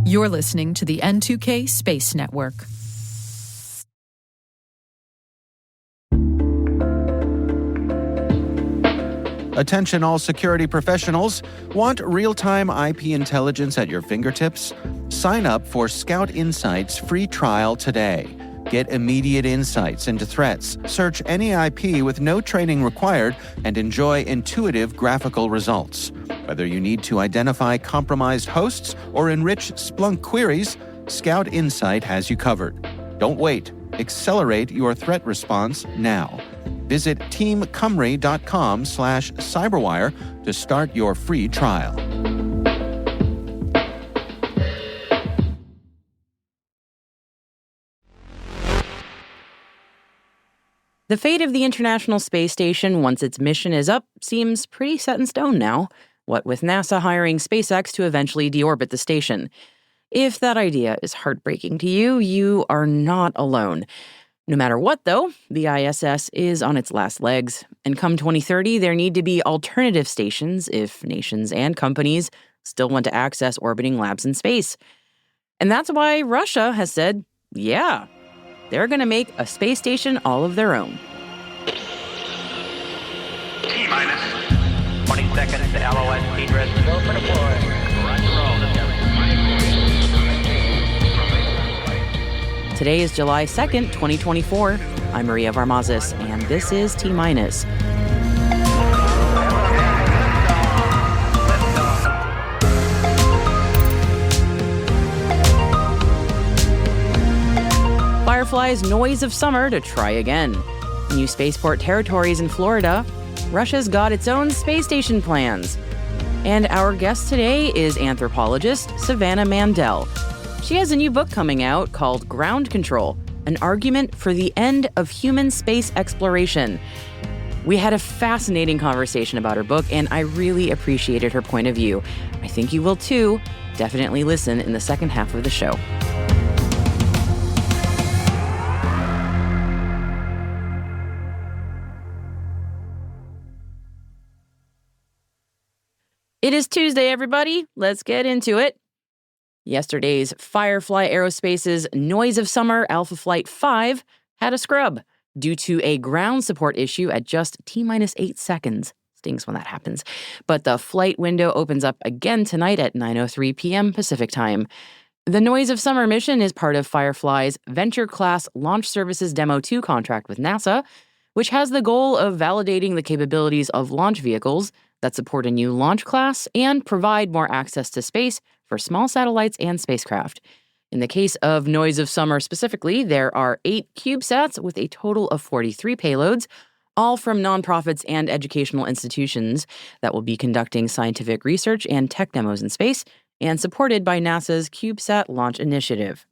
You're listening to the N2K Space Network. Attention all security professionals. Want real-time IP intelligence at your fingertips? Sign up for Scout Insight's free trial today. Get immediate insights into threats, search any IP with no training required, and enjoy intuitive graphical results. Whether you need to identify compromised hosts or enrich Splunk queries, Scout Insight has you covered. Don't wait. Accelerate your threat response now. Visit teamcumry.com/cyberwire to start your free trial. The fate of the International Space Station once its mission is up seems pretty set in stone now, what with NASA hiring SpaceX to eventually deorbit the station. If that idea is heartbreaking to you, you are not alone. No matter what, though, the ISS is on its last legs, and come 2030, there need to be alternative stations if nations and companies still want to access orbiting labs in space. And that's why Russia has said, yeah, they're going to make a space station all of their own. T-minus 20 seconds to LOS T-dress. Go for deploy. Roger roll. Today is July 2nd, 2024. I'm Maria Varmazis, and this is T-minus. Firefly's noise of summer to try again. New spaceport territories in Florida. Russia's got its own space station plans. And our guest today is anthropologist Savannah Mandel. She has a new book coming out called Ground Control, an argument for the end of human space exploration. We had a fascinating conversation about her book, and I really appreciated her point of view. I think you will too. Definitely listen in the second half of the show. It is Tuesday, everybody. Let's get into it. Yesterday's Firefly Aerospace's Noise of Summer Alpha Flight 5 had a scrub due to a ground support issue at just T-minus 8 seconds. Stings when that happens. But the flight window opens up again tonight at 9:03 p.m. Pacific Time. The Noise of Summer mission is part of Firefly's Venture-class Launch Services Demo 2 contract with NASA, which has the goal of validating the capabilities of launch vehicles that support a new launch class and provide more access to space for small satellites and spacecraft. In the case of Noise of Summer specifically, there are 8 CubeSats with a total of 43 payloads, all from nonprofits and educational institutions that will be conducting scientific research and tech demos in space, and supported by NASA's CubeSat launch initiative.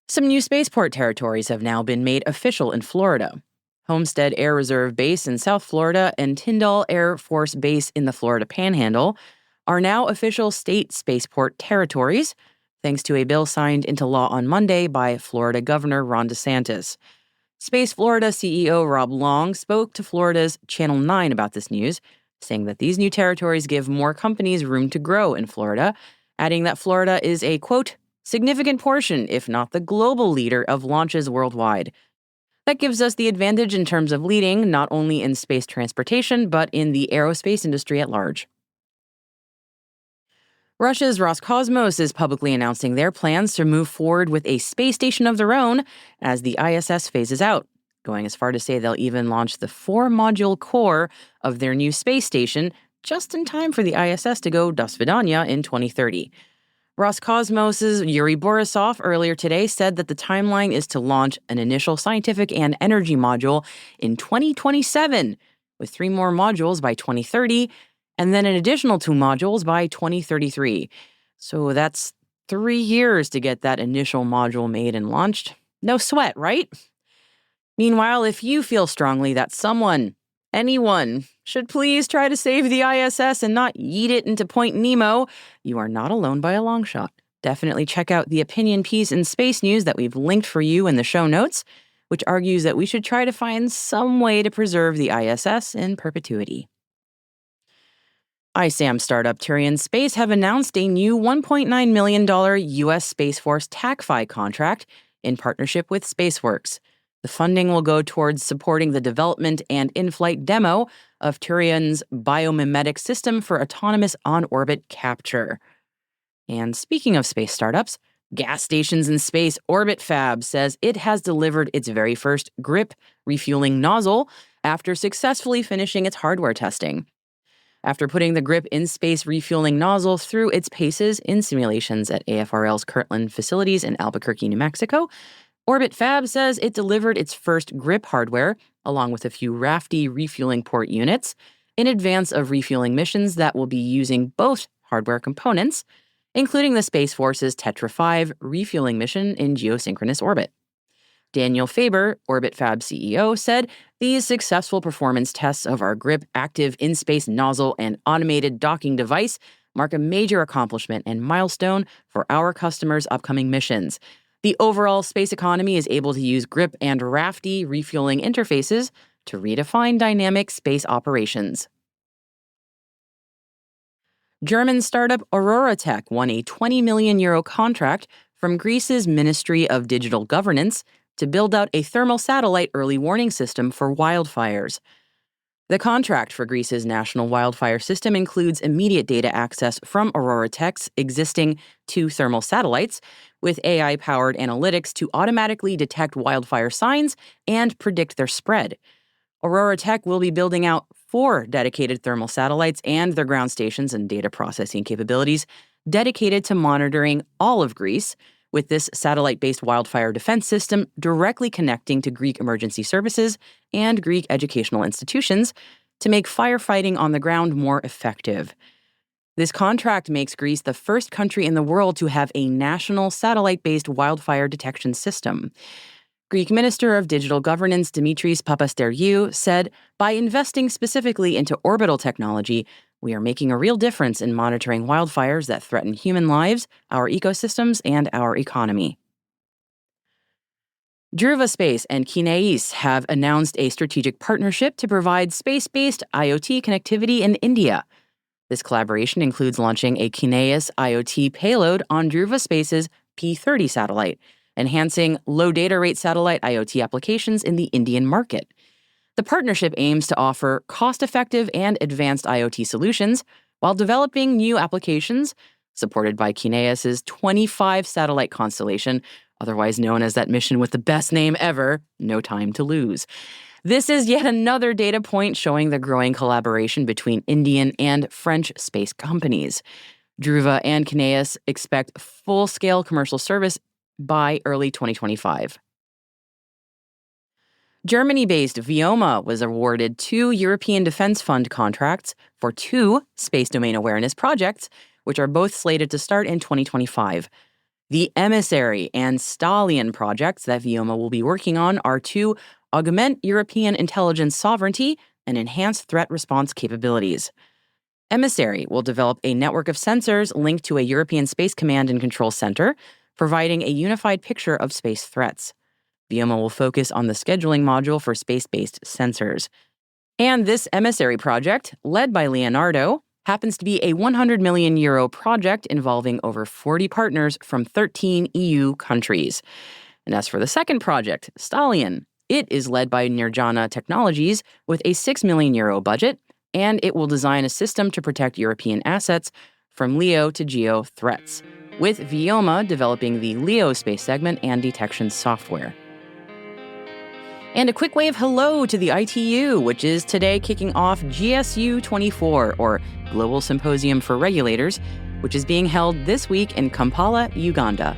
Some new spaceport territories have now been made official in Florida. Homestead Air Reserve Base in South Florida and Tyndall Air Force Base in the Florida Panhandle are now official state spaceport territories, thanks to a bill signed into law on Monday by Florida Governor Ron DeSantis. Space Florida CEO Rob Long spoke to Florida's Channel 9 about this news, saying that these new territories give more companies room to grow in Florida, adding that Florida is a, quote, significant portion, if not the global leader of launches worldwide. That gives us the advantage in terms of leading not only in space transportation, but in the aerospace industry at large. Russia's Roscosmos is publicly announcing their plans to move forward with a space station of their own as the ISS phases out, going as far to say they'll even launch the 4-module core of their new space station just in time for the ISS to go do svidaniya in 2030. Roscosmos' Yuri Borisov earlier today said that the timeline is to launch an initial scientific and energy module in 2027, with 3 more modules by 2030, and then an additional 2 modules by 2033. So that's 3 years to get that initial module made and launched. No sweat, right? Meanwhile, if you feel strongly that someone, anyone, should please try to save the ISS and not yeet it into Point Nemo, you are not alone by a long shot. Definitely check out the opinion piece in Space News that we've linked for you in the show notes, which argues that we should try to find some way to preserve the ISS in perpetuity. ISAM startup Turian Space have announced a new $1.9 million U.S. Space Force TACFI contract in partnership with SpaceWorks. The funding will go towards supporting the development and in-flight demo of Turian's biomimetic system for autonomous on-orbit capture. And speaking of space startups, gas stations in space Orbit Fab says it has delivered its very first grip refueling nozzle after successfully finishing its hardware testing. After putting the grip in space refueling nozzle through its paces in simulations at AFRL's Kirtland facilities in Albuquerque, New Mexico, Orbit Fab says it delivered its first grip hardware, along with a few Rafty refueling port units, in advance of refueling missions that will be using both hardware components, including the Space Force's Tetra 5 refueling mission in geosynchronous orbit. Daniel Faber, Orbit Fab CEO, said these successful performance tests of our grip active in-space nozzle and automated docking device mark a major accomplishment and milestone for our customers' upcoming missions. The overall space economy is able to use grip and Rafty refueling interfaces to redefine dynamic space operations. German startup Aurora Tech won a €20 million contract from Greece's Ministry of Digital Governance to build out a thermal satellite early warning system for wildfires. The contract for Greece's national wildfire system includes immediate data access from Aurora Tech's existing 2 thermal satellites, with AI-powered analytics to automatically detect wildfire signs and predict their spread. Aurora Tech will be building out 4 dedicated thermal satellites and their ground stations and data processing capabilities dedicated to monitoring all of Greece, with this satellite-based wildfire defense system directly connecting to Greek emergency services and Greek educational institutions to make firefighting on the ground more effective. This contract makes Greece the first country in the world to have a national satellite-based wildfire detection system. Greek Minister of Digital Governance Dimitris Papasteriou said, "By investing specifically into orbital technology, we are making a real difference in monitoring wildfires that threaten human lives, our ecosystems, and our economy." Druva Space and Kineis have announced a strategic partnership to provide space-based IoT connectivity in India. This collaboration includes launching a Kineis IoT payload on Druva Space's P-30 satellite, enhancing low data rate satellite IoT applications in the Indian market. The partnership aims to offer cost-effective and advanced IoT solutions while developing new applications supported by Kineis' 25-satellite constellation, otherwise known as that mission with the best name ever, No Time to Lose. This is yet another data point showing the growing collaboration between Indian and French space companies. Druva and Kineis expect full-scale commercial service by early 2025. Germany-based Vioma was awarded 2 European Defense Fund contracts for 2 space domain awareness projects, which are both slated to start in 2025. The Emissary and Stallion projects that Vioma will be working on are to augment European intelligence sovereignty and enhance threat response capabilities. Emissary will develop a network of sensors linked to a European Space Command and Control Center, providing a unified picture of space threats. Vioma will focus on the scheduling module for space-based sensors. And this Emissary project, led by Leonardo, happens to be a €100 million project involving over 40 partners from 13 EU countries. And as for the second project, Stallion, it is led by Nirjana Technologies with a €6 million budget, and it will design a system to protect European assets from LEO to GEO threats, with Vioma developing the LEO space segment and detection software. And a quick wave hello to the ITU, which is today kicking off GSU 24, or Global Symposium for Regulators, which is being held this week in Kampala, Uganda.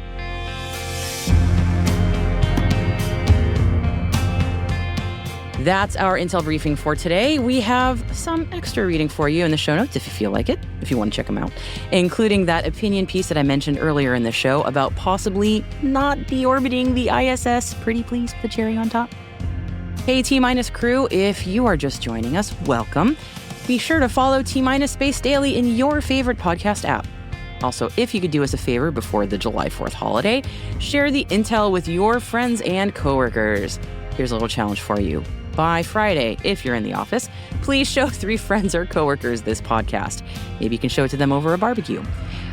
That's our Intel briefing for today. We have some extra reading for you in the show notes if you feel like it, if you want to check them out, including that opinion piece that I mentioned earlier in the show about possibly not deorbiting the ISS. Pretty please, the cherry on top. Hey, T-Minus crew, if you are just joining us, welcome. Be sure to follow T-Minus Space Daily in your favorite podcast app. Also, if you could do us a favor before the July 4th holiday, share the intel with your friends and coworkers. Here's a little challenge for you. by Friday, if you're in the office, please show 3 friends or coworkers this podcast. Maybe you can show it to them over a barbecue.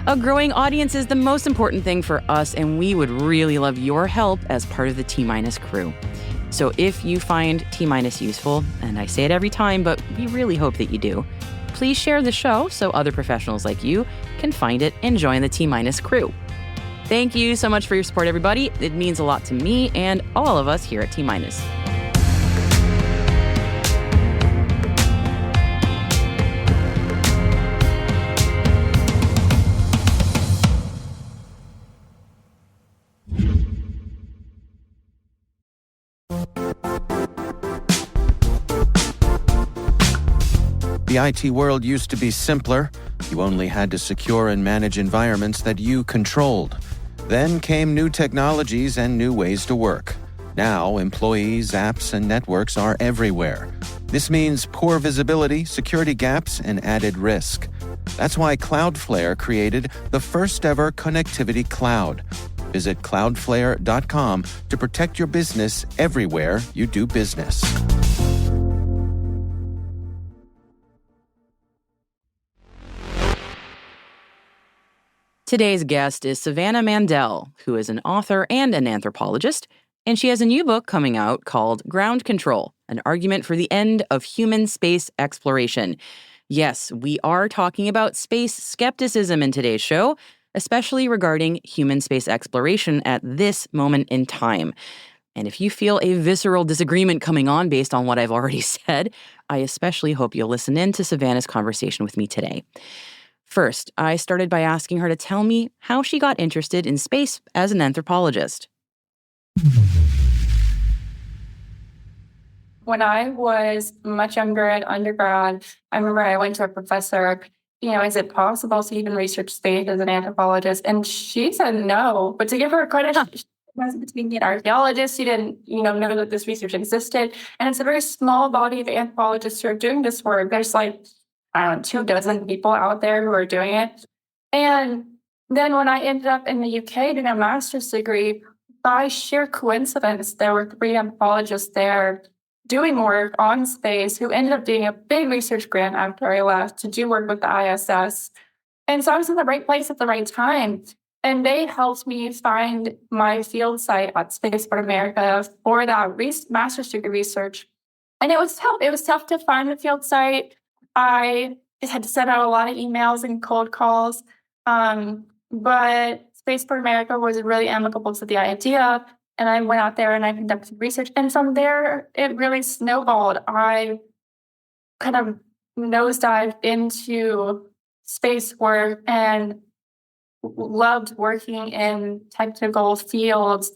A growing audience is the most important thing for us, and we would really love your help as part of the T-Minus crew. So if you find T-Minus useful, and I say it every time, but we really hope that you do, please share the show so other professionals like you can find it and join the T-Minus crew. Thank you so much for your support, everybody. It means a lot to me and all of us here at T-Minus. The IT world used to be simpler. You only had to secure and manage environments that you controlled. Then came new technologies and new ways to work. Now, employees, apps, and networks are everywhere. This means poor visibility, security gaps, and added risk. That's why Cloudflare created the first-ever connectivity cloud. Visit cloudflare.com to protect your business everywhere you do business. Today's guest is Savannah Mandel, who is an author and an anthropologist, and she has a new book coming out called Ground Control, an argument for the end of human space exploration. Yes, we are talking about space skepticism in today's show, especially regarding human space exploration at this moment in time. And if you feel a visceral disagreement coming on based on what I've already said, I especially hope you'll listen in to Savannah's conversation with me today. First, I started by asking her to tell me how she got interested in space as an anthropologist. When I was much younger at undergrad, I remember I went to a professor, is it possible to even research space as an anthropologist? And she said no, but to give her credit, she wasn't being an archaeologist. She didn't, know that this research existed. And it's a very small body of anthropologists who are doing this work. There's 24 people out there who are doing it. And then when I ended up in the UK doing a master's degree, by sheer coincidence, there were 3 anthropologists there doing work on space who ended up doing a big research grant after I left to do work with the ISS. And so I was in the right place at the right time. And they helped me find my field site at Spaceport America for that master's degree research. And it was tough. It was tough to find the field site. I just had to send out a lot of emails and cold calls. But Spaceport America was really amicable to the idea. And I went out there and I conducted research. And from there, it really snowballed. I kind of nosedived into space work and loved working in technical fields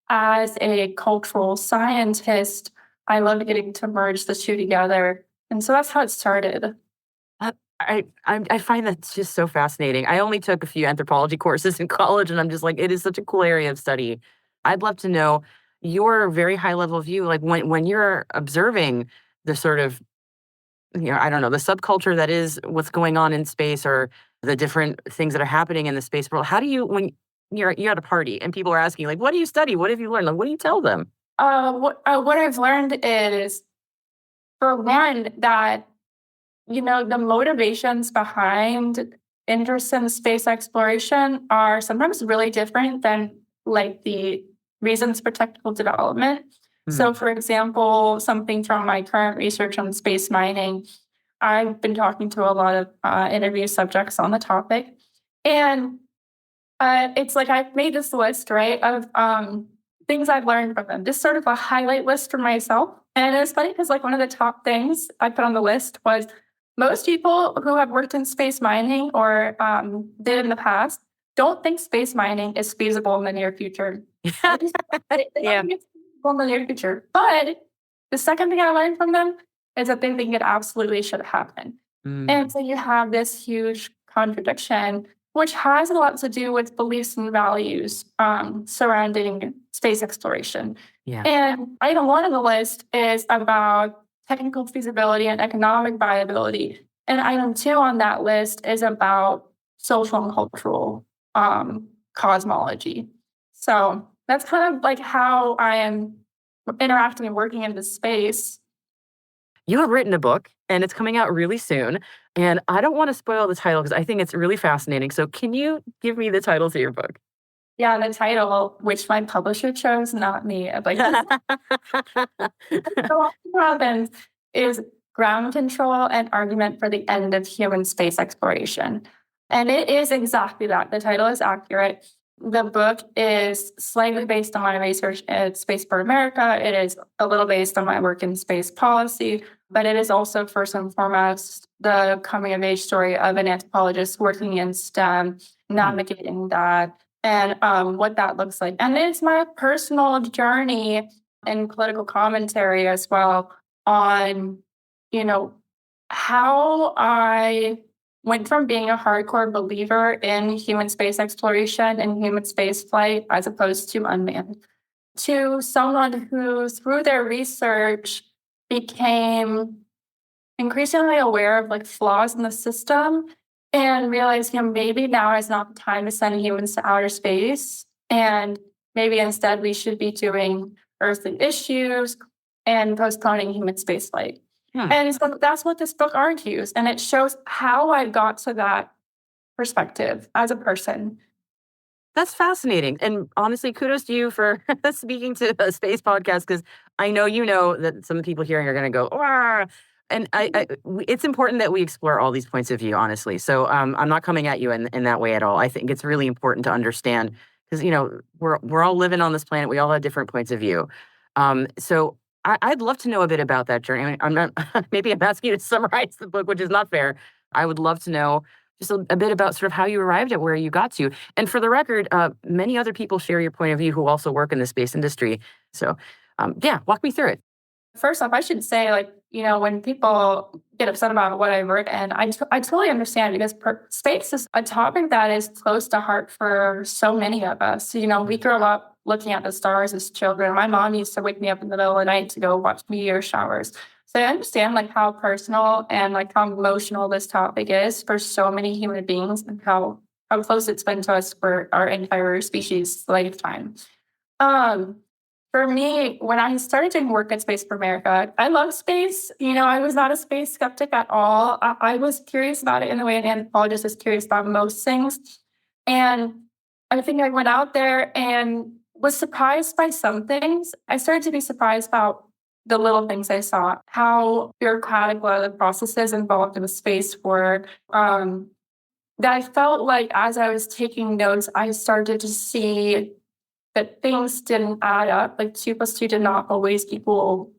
as a cultural scientist. I loved getting to merge the two together. And so that's how it started. I find that just so fascinating. I only took a few anthropology courses in college, and I'm just like, it is such a cool area of study. I'd love to know your very high level view, like when you're observing the sort of, the subculture that is what's going on in space or the different things that are happening in the space world. How do you, when you're at a party and people are asking, like, what do you study? What have you learned? Like, what do you tell them? What I've learned is, for one, that the motivations behind interest in space exploration are sometimes really different than the reasons for technical development. Mm-hmm. So, for example, something from my current research on space mining, I've been talking to a lot of interview subjects on the topic. And it's like I've made this list, right, of things I've learned from them, just sort of a highlight list for myself. And it's funny because one of the top things I put on the list was most people who have worked in space mining or did in the past don't think space mining is feasible in the near future. Yeah. In the near future. But the second thing I learned from them is that they think it absolutely should happen. Mm. And so you have this huge contradiction, which has a lot to do with beliefs and values surrounding space exploration. Yeah. And item 1 on the list is about technical feasibility and economic viability. And item 2 on that list is about social and cultural cosmology. So that's kind of how I am interacting and working in this space. you have written a book, and it's coming out really soon. And I don't want to spoil the title because I think it's really fascinating. So can you give me the title to your book? Yeah, the title, which my publisher chose, not me. Like, so what happens is Ground Control: An Argument for the End of Human Space Exploration. And it is exactly that. The title is accurate. The book is slightly based on my research at Space for America. It is a little based on my work in space policy, but it is also first and foremost the coming of age story of an anthropologist working in STEM, navigating that, and what that looks like. And it's my personal journey and political commentary as well on, how I went from being a hardcore believer in human space exploration and human space flight as opposed to unmanned, to someone who, through their research, became increasingly aware of like flaws in the system and realized, maybe now is not the time to send humans to outer space. And maybe instead we should be doing earthly issues and postponing human space flight. And so that's what this book argues. And it shows how I got to that perspective as a person. That's fascinating. And honestly, kudos to you for speaking to a space podcast, because I know that some of the people hearing are going to go, "Wah!" And it's important that we explore all these points of view, honestly. So I'm not coming at you in that way at all. I think it's really important to understand because, we're all living on this planet. We all have different points of view. So I'd love to know a bit about that journey. I mean, I'm not, maybe I'm asking you to summarize the book, which is not fair. I would love to know just a bit about sort of how you arrived at where you got to. And for the record, many other people share your point of view who also work in the space industry. So, walk me through it. First off, I should say, when people get upset about what I wrote, and I totally understand, because space is a topic that is close to heart for so many of us. We grew up looking at the stars as children. My mom used to wake me up in the middle of the night to go watch meteor showers. So I understand how personal and how emotional this topic is for so many human beings, and how close it's been to us for our entire species lifetime. For me, when I started doing work at Space for America, I love space. I was not a space skeptic at all. I was curious about it in the way an anthropologist is curious about most things. And I think I went out there and was surprised by some things. I started to be surprised about the little things I saw, how bureaucratic a lot of the processes involved in the space were. That I felt like as I was taking notes, I started to see that things didn't add up. 2 + 2 did not always equal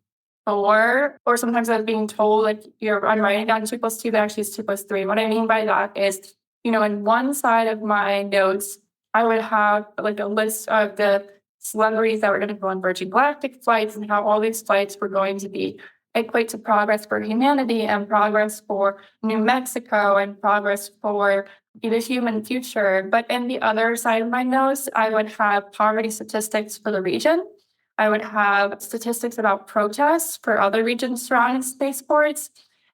4. Or sometimes I was being told, I'm writing down 2 + 2, but actually it's 2 + 3. What I mean by that is, in one side of my notes, I would have a list of the celebrities that were going to go on Virgin Galactic flights and how all these flights were going to equate to progress for humanity and progress for New Mexico and progress for the human future. But in the other side of my notes, I would have poverty statistics for the region. I would have statistics about protests for other regions surrounding spaceports.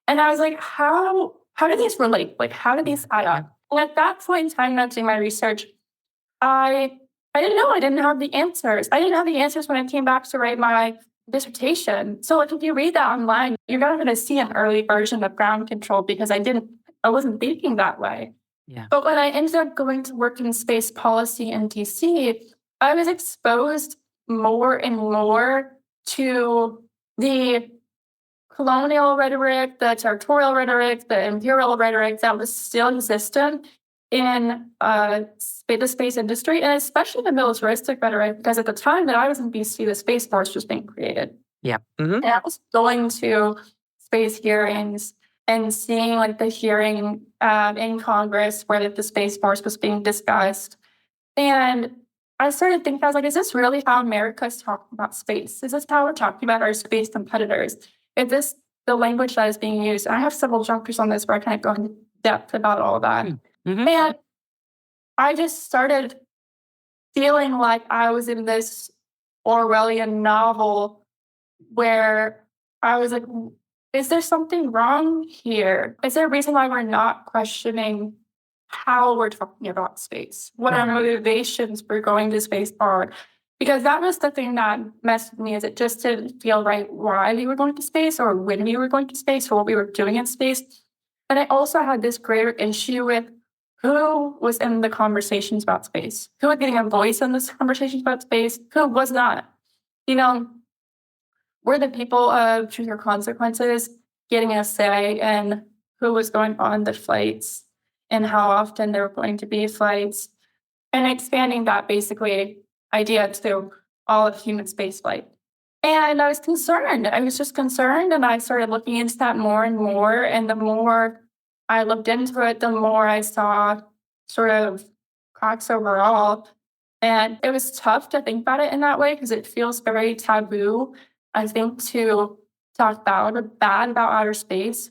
And I was like, how do these relate? How do these add up? And at that point in time, not doing my research, I didn't know. I didn't have the answers. I didn't have the answers when I came back to write my dissertation. So if you read that online, you're not going to see an early version of Ground Control, because I wasn't thinking that way. Yeah. But when I ended up going to work in space policy in DC, I was exposed more and more to the colonial rhetoric, the territorial rhetoric, the imperial rhetoric that was still existent in the space industry, and especially the militaristic rhetoric, because at the time that I was in BC, the Space Force was being created. Yeah. Mm-hmm. And I was going to space hearings and seeing the hearing in Congress where the Space Force was being discussed. And I started thinking, I was like, is this really how America is talking about space? Is this how we're talking about our space competitors? Is this the language that is being used? And I have several chapters on this where I kind of go into depth about all of that. Mm-hmm. And I just started feeling like I was in this Orwellian novel where I was like, is there something wrong here? Is there a reason why we're not questioning how we're talking about space? What our motivations for going to space are? Because that was the thing that messed with me, is it just didn't feel right why we were going to space or when we were going to space or what we were doing in space. And I also had this greater issue with who was in the conversations about space, who was getting a voice in those conversations about space, who was not. Were the people of Truth or Consequences getting a say in who was going on the flights and how often there were going to be flights, and expanding that basically idea to all of human spaceflight. And I was concerned. I was just concerned, and I started looking into that more and more. And the more I looked into it, the more I saw sort of cracks overall. And it was tough to think about it in that way because it feels very taboo, I think, to talk bad about outer space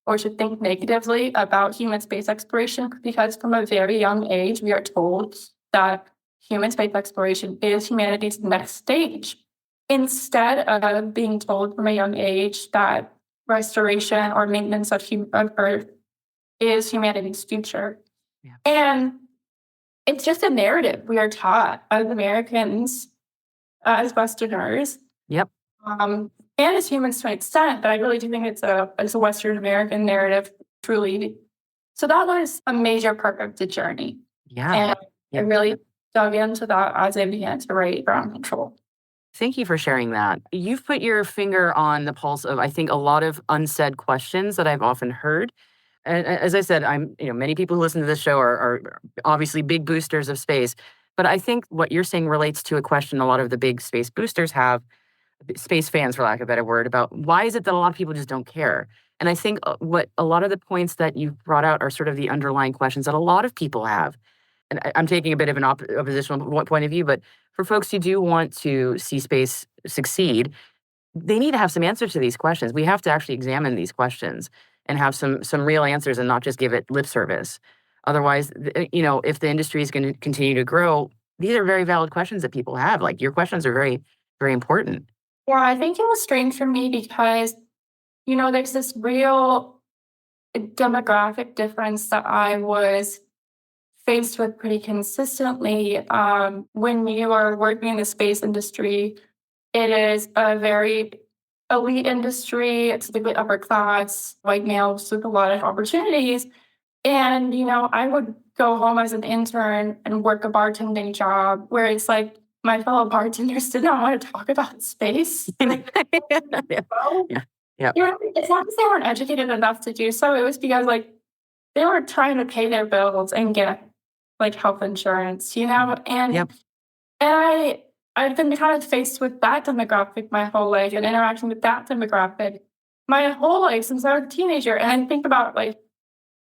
or to think negatively about human space exploration, because from a very young age, we are told that human space exploration is humanity's next stage, instead of being told from a young age that restoration or maintenance of Earth is humanity's future. Yeah. And it's just a narrative we are taught as Americans, as Westerners. Yep. And as humans to an extent, but I really do think it's a Western American narrative, truly. So that was a major part of the journey. Yeah. And I really dug into that as I began to write Ground Control. Thank you for sharing that. You've put your finger on the pulse of, I think, a lot of unsaid questions that I've often heard. And as I said, many people who listen to this show are obviously big boosters of space. But I think what you're saying relates to a question a lot of the big space boosters have, space fans, for lack of a better word, about why is it that a lot of people just don't care? And I think what a lot of the points that you've brought out are sort of the underlying questions that a lot of people have. And I'm taking a bit of an oppositional point of view, but for folks who do want to see space succeed, they need to have some answers to these questions. We have to actually examine these questions and have some real answers and not just give it lip service. Otherwise, if the industry is going to continue to grow, these are very valid questions that people have. Like, your questions are very, very important. Yeah, I think it was strange for me because, there's this real demographic difference that I was faced with pretty consistently. When you are working in the space industry, it is a very elite industry. It's typically upper class, white males with a lot of opportunities. And, I would go home as an intern and work a bartending job where it's like my fellow bartenders did not want to talk about space. Yeah. It's not because they weren't educated enough to do so. It was because they were trying to pay their bills and get health insurance, and Yep. and I've been kind of faced with that demographic my whole life and interacting with that demographic my whole life since I was a teenager. And I think about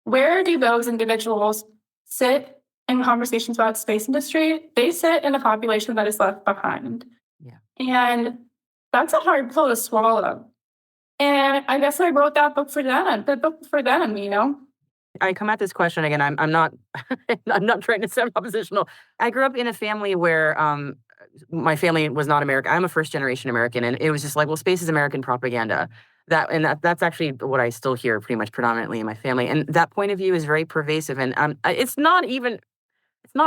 where do those individuals sit in conversations about the space industry? They sit in a population that is left behind. Yeah. And that's a hard pill to swallow. And I guess I wrote that book for them, I come at this question again. I'm not I'm not trying to sound oppositional. I grew up in a family where my family was not American. I'm a first generation American, and it was just space is American propaganda. That's actually what I still hear pretty much predominantly in my family. And that point of view is very pervasive, and it's not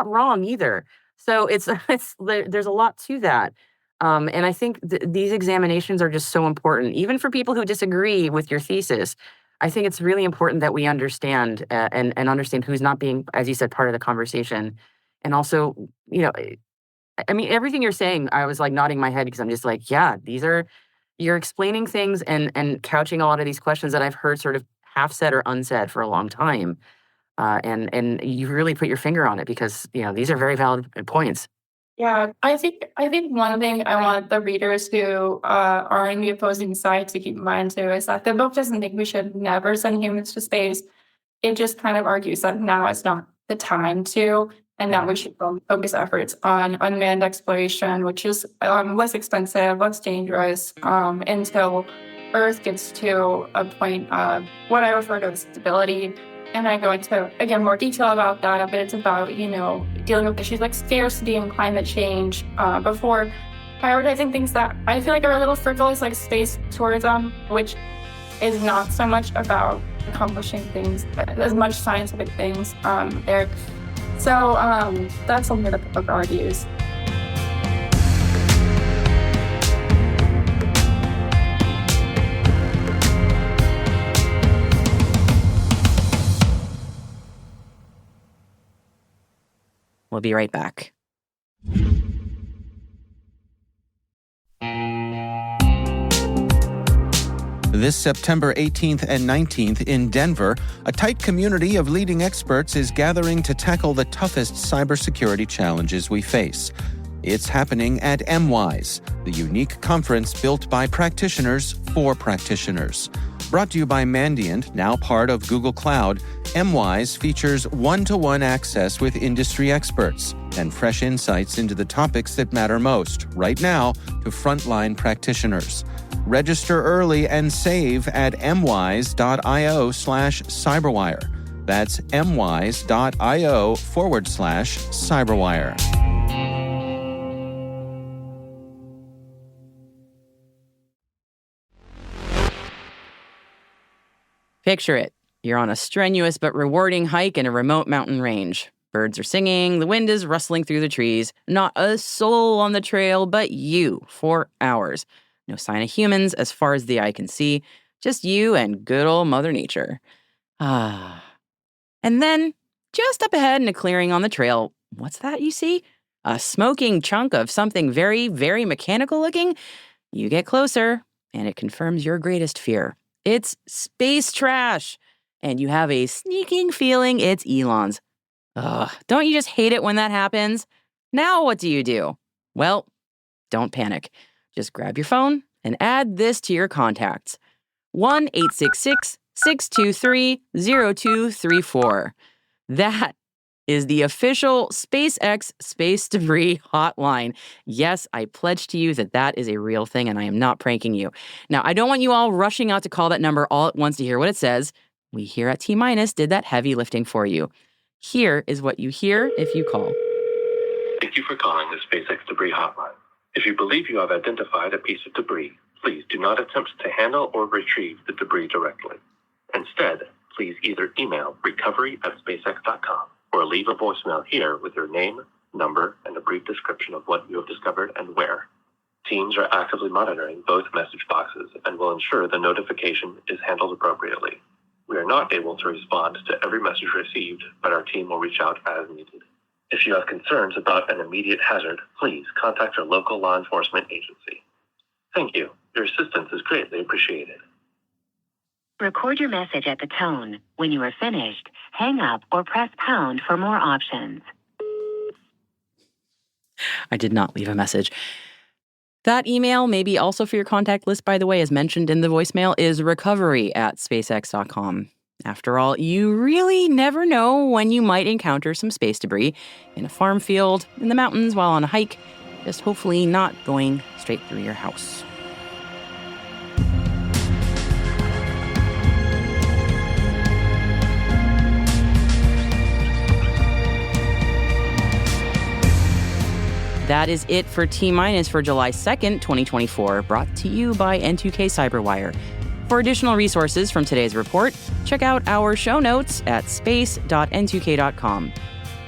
wrong either. So there's a lot to that. And I think these examinations are just so important, even for people who disagree with your thesis. I think it's really important that we understand and understand who's not being, as you said, part of the conversation. And also, everything you're saying, I was nodding my head because I'm just you're explaining things and couching a lot of these questions that I've heard sort of half said or unsaid for a long time. And you really put your finger on it because, these are very valid points. Yeah, I think one thing I want the readers who are in the opposing side to keep in mind too is that the book doesn't think we should never send humans to space. It just kind of argues that now is not the time to, and that we should focus efforts on unmanned exploration, which is less expensive, less dangerous, until Earth gets to a point of what I refer to as stability. And I go into, again, more detail about that, but it's about, dealing with issues like scarcity and climate change before prioritizing things that I feel are a little frivolous, like space tourism, which is not so much about accomplishing things, but as much scientific things there. So that's something that the book argues. We'll be right back. This September 18th and 19th in Denver, a tight community of leading experts is gathering to tackle the toughest cybersecurity challenges we face. It's happening at MWise, the unique conference built by practitioners for practitioners. Brought to you by Mandiant, now part of Google Cloud, MWise features one-to-one access with industry experts and fresh insights into the topics that matter most, right now, to frontline practitioners. Register early and save at mwise.io/cyberwire. That's mwise.io/cyberwire. Picture it. You're on a strenuous but rewarding hike in a remote mountain range. Birds are singing, the wind is rustling through the trees, not a soul on the trail but you for hours. No sign of humans as far as the eye can see, just you and good old Mother Nature. And then, just up ahead in a clearing on the trail, what's that you see? A smoking chunk of something very, very mechanical looking? You get closer, and it confirms your greatest fear. It's space trash, and you have a sneaking feeling it's Elon's. Don't you just hate it when that happens? Now what do? Well, don't panic. Just grab your phone and add this to your contacts. 1-866-623-0234. That is the official SpaceX Space Debris Hotline. Yes, I pledge to you that is a real thing, and I am not pranking you. Now, I don't want you all rushing out to call that number all at once to hear what it says. We here at T- did that heavy lifting for you. Here is what you hear if you call. Thank you for calling the SpaceX Debris Hotline. If you believe you have identified a piece of debris, please do not attempt to handle or retrieve the debris directly. Instead, please either email recovery@spacex.com or leave a voicemail here with your name, number, and a brief description of what you have discovered and where. Teams are actively monitoring both message boxes and will ensure the notification is handled appropriately. We are not able to respond to every message received, but our team will reach out as needed. If you have concerns about an immediate hazard, please contact your local law enforcement agency. Thank you. Your assistance is greatly appreciated. Record your message at the tone. When you are finished, hang up or press pound for more options. I did not leave a message. That email, maybe also for your contact list, by the way, as mentioned in the voicemail, is recovery@spacex.com. After all, you really never know when you might encounter some space debris in a farm field, in the mountains, while on a hike, just hopefully not going straight through your house. That is it for T- for July 2nd, 2024, brought to you by N2K Cyberwire. For additional resources from today's report, check out our show notes at space.n2k.com.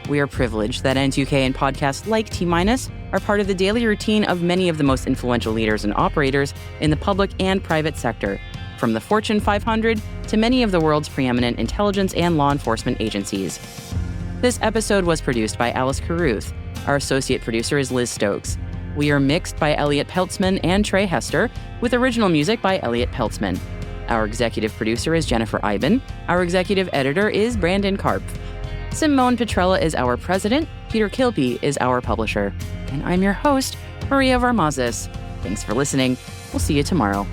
We are privileged that N2K and podcasts like T- are part of the daily routine of many of the most influential leaders and operators in the public and private sector, from the Fortune 500 to many of the world's preeminent intelligence and law enforcement agencies. This episode was produced by Alice Carruth. Our associate producer is Liz Stokes. We are mixed by Elliot Peltzman and Trey Hester, with original music by Elliot Peltzman. Our executive producer is Jennifer Iben. Our executive editor is Brandon Karpf. Simone Petrella is our president. Peter Kilpie is our publisher. And I'm your host, Maria Varmazis. Thanks for listening. We'll see you tomorrow.